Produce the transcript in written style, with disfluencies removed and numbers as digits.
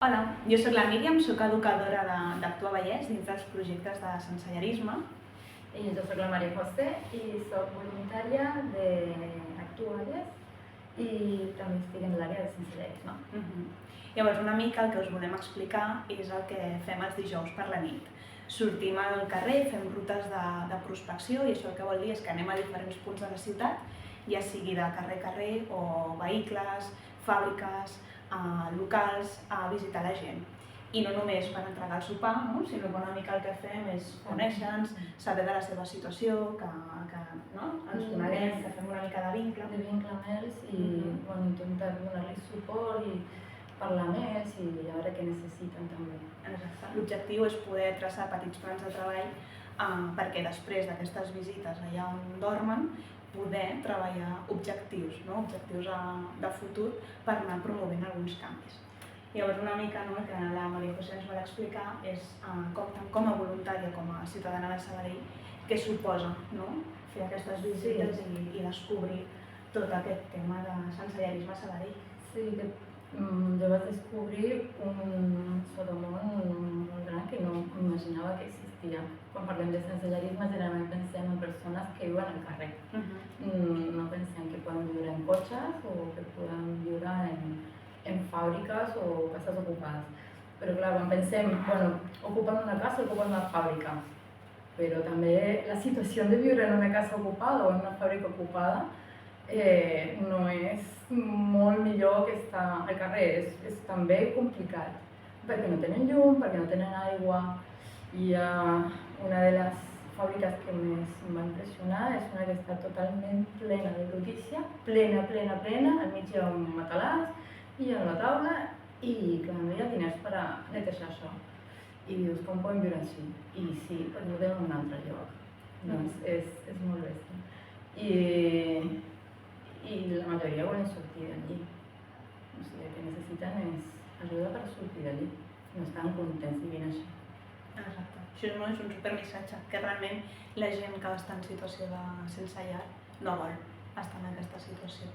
Hola, jo sóc la Míriam, sóc educadora d'Actua Vallès dins dels projectes de sensellarisme. I jo sóc la Maria José i sóc voluntària d'Actua Vallès i també estic en l'àrea de sensellarisme. Llavors, una mica el que us volem explicar és el que fem els dijous per la nit. Sortim al carrer, fem rutes de prospecció i això el que vol dir és que anem a diferents punts de la ciutat, ja sigui de carrer a carrer o vehicles, fàbriques, locals, a visitar la gent. I no només per entregar el sopar, sinó que una mica el que fem és conèixer-nos, saber de la seva situació, que ens coneguem, que fem una mica de vincle. De vincle amb ells i intentar donar-los suport i parlar més i veure què necessiten també. Exacte. L'objectiu és poder traçar petits plans de treball perquè després d'aquestes visites allà on dormen poder treballar objectius de futur per anar promovent alguns canvis. Llavors, una mica el que la Maria José ens vol explicar és com a voluntària, com a ciutadana de Sabadell, què suposa fer aquestes visites i descobrir tot aquest tema de sensellarisme a Sabadell. Sí, jo vaig descobrir un sobremón molt gran que no imaginava que existia. Quan parlem de sensellarisme, generalment pensem en persones que viuen al carrer. No pensem que poden viure en cotxes o que poden viure en fàbriques o cases ocupades. Però clar, quan pensem, ocupen una casa, ocupen una fàbrica. Però també la situació de viure en una casa ocupada o en una fàbrica ocupada no és molt millor que estar al carrer, és també complicat. Perquè no tenen llum, perquè no tenen aigua. I una de les fàbriques que més em va impressionar és una que està totalment plena de brutícia, plena, al mig hi ha un matalàs i a la taula i clar, no hi ha diners per a netejar això. I dius, com poden viure així? I sí, perquè no tenen un altre lloc. Doncs és molt bèstia. I la majoria volen sortir d'allí. O sigui, el que necessiten és ajuda per sortir d'allí. No estan contents vivint així. Exacte. Això és un supermissatge, que realment la gent que està en situació de sense llar no vol estar en aquesta situació.